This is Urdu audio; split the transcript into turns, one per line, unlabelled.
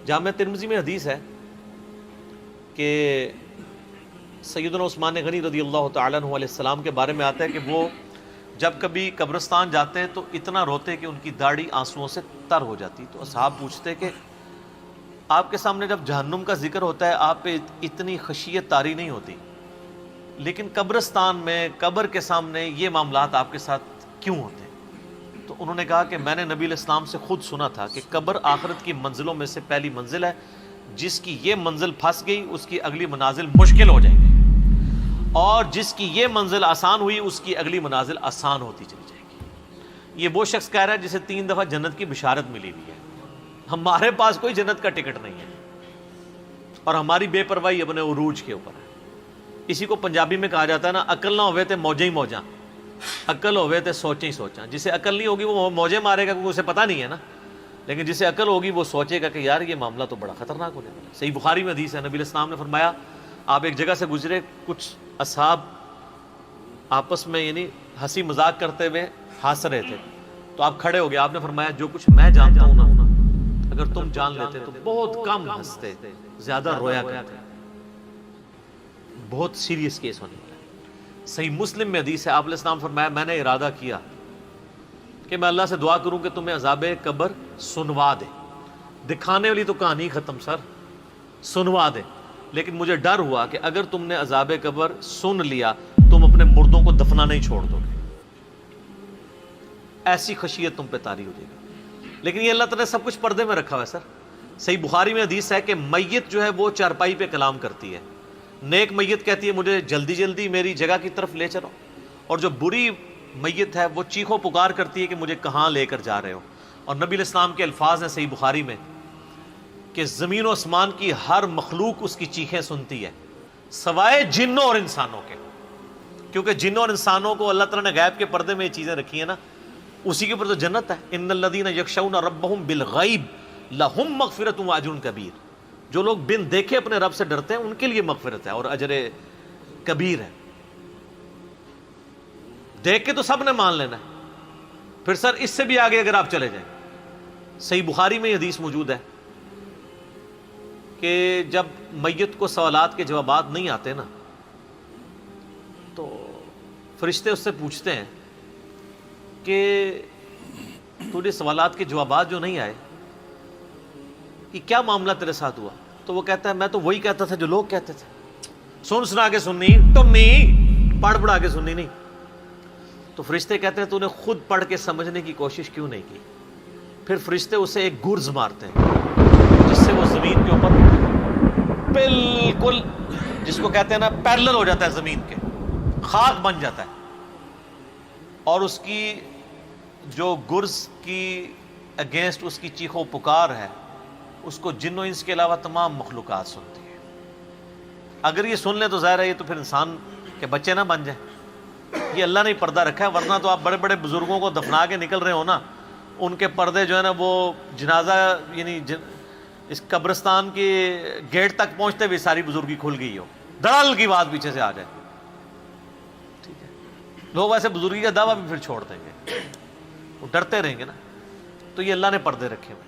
جامع ترمذی میں حدیث ہے کہ سیدنا عثمان غنی رضی اللہ تعالیٰ عنہ علیہ السلام کے بارے میں آتا ہے کہ وہ جب کبھی قبرستان جاتے تو اتنا روتے کہ ان کی داڑھی آنسوؤں سے تر ہو جاتی. تو اصحاب پوچھتے کہ آپ کے سامنے جب جہنم کا ذکر ہوتا ہے آپ پہ اتنی خشیت طاری نہیں ہوتی، لیکن قبرستان میں قبر کے سامنے یہ معاملات آپ کے ساتھ کیوں ہوتے ہیں؟ تو انہوں نے کہا کہ میں نے نبی علیہ السلام سے خود سنا تھا کہ قبر آخرت کی منزلوں میں سے پہلی منزل ہے، جس کی یہ منزل پھنس گئی اس کی اگلی منازل مشکل ہو جائیں گی، اور جس کی یہ منزل آسان ہوئی اس کی اگلی منازل آسان ہوتی چلی جائے گی. یہ وہ شخص کہہ رہا ہے جسے 3 دفعہ جنت کی بشارت ملی ہوئی ہے. ہمارے پاس کوئی جنت کا ٹکٹ نہیں ہے اور ہماری بے پرواہی اپنے عروج کے اوپر ہے. اسی کو پنجابی میں کہا جاتا ہے نا، عقل نہ ہوئے تے موجیں ہی موجاں، عقل ہوئے تے سوچیں ہی سوچاں. جسے عقل نہیں ہوگی وہ موجیں مارے گا کیونکہ اسے پتہ نہیں ہے نا، لیکن جسے عقل ہوگی وہ سوچے گا کہ یار یہ معاملہ تو بڑا خطرناک ہونے والا ہے. صحیح بخاری میں حدیث ہے، نبی علیہ السلام نے فرمایا آپ ایک جگہ سے گزرے، کچھ اصحاب آپس میں یعنی ہنسی مذاق کرتے ہوئے ہنس رہے تھے، تو آپ کھڑے ہو گئے. آپ نے فرمایا جو کچھ میں جانتا ہوں نا اگر تم جان لیتے تو بہت کم ہنستے، زیادہ رویا کرتے. بہت سیریس کیس ہونے والا ہے. صحیح مسلم میں حدیث ہے، آپ علیہ السلام فرمایا میں نے ارادہ کیا کہ میں اللہ سے دعا کروں کہ تمہیں عذاب قبر سنوا دے. دکھانے والی تو کہانی ختم سر، سنوا دے. لیکن مجھے ڈر ہوا کہ اگر تم نے عذاب قبر سن لیا تم اپنے مردوں کو دفنا نہیں چھوڑ دو گے، ایسی خشیت تم پہ طاری ہو جائے گی. لیکن یہ اللہ تعالیٰ نے سب کچھ پردے میں رکھا ہوا ہے سر. صحیح بخاری میں حدیث ہے کہ میت جو ہے وہ چارپائی پہ کلام کرتی ہے. نیک میت کہتی ہے مجھے جلدی جلدی میری جگہ کی طرف لے چلو، اور جو بری میت ہے وہ چیخو پکار کرتی ہے کہ مجھے کہاں لے کر جا رہے ہو. اور نبی علیہ السلام کے الفاظ ہیں صحیح بخاری میں کہ زمین و آسمان کی ہر مخلوق اس کی چیخیں سنتی ہے سوائے جنوں اور انسانوں کے، کیونکہ جنوں اور انسانوں کو اللہ تعالیٰ نے غیب کے پردے میں یہ چیزیں رکھی ہیں نا، اسی کے اوپر تو جنت ہے. ان الذین یخشون ربہم بالغیب لہم مغفرۃ واجر کبیر. جو لوگ بن دیکھے اپنے رب سے ڈرتے ہیں ان کے لیے مغفرت ہے اور اجر کبیر ہے. دیکھ کے تو سب نے مان لینا ہے، پھر سر اس سے بھی آگے اگر آپ چلے جائیں، صحیح بخاری میں یہ حدیث موجود ہے کہ جب میت کو سوالات کے جوابات نہیں آتے نا تو فرشتے اس سے پوچھتے ہیں کہ تجھے سوالات کے جوابات جو نہیں آئے کہ کیا معاملہ تیرے ساتھ ہوا؟ تو وہ کہتا ہے میں تو وہی کہتا تھا جو لوگ کہتے تھے، سن سنا کے سننی ٹنی، پڑھ پڑھا کے سننی نہیں. تو فرشتے کہتے ہیں تو نے خود پڑھ کے سمجھنے کی کوشش کیوں نہیں کی؟ پھر فرشتے اسے ایک گرز مارتے ہیں جس سے وہ زمین کے اوپر بالکل جس کو کہتے ہیں نا پیرلل ہو جاتا ہے، زمین کے خاک بن جاتا ہے. اور اس کی جو گرز کی اگینسٹ اس کی چیخو پکار ہے اس کو جن و انس کے علاوہ تمام مخلوقات سنتی ہے. اگر یہ سن لیں تو ظاہر ہے یہ تو پھر انسان کے بچے نہ بن جائیں. یہ اللہ نے پردہ رکھا ہے، ورنہ تو آپ بڑے بڑے بزرگوں کو دفنا کے نکل رہے ہو نا، ان کے پردے جو ہے نا وہ جنازہ یعنی اس قبرستان کے گیٹ تک پہنچتے ہوئے ساری بزرگی کھل گئی ہو، دڑل کی بات پیچھے سے آ جائے. ٹھیک ہے، لوگ ایسے بزرگی کا دعویٰ بھی پھر چھوڑ دیں گے، وہ ڈرتے رہیں گے نا. تو یہ اللہ نے پردے رکھے ہوئے.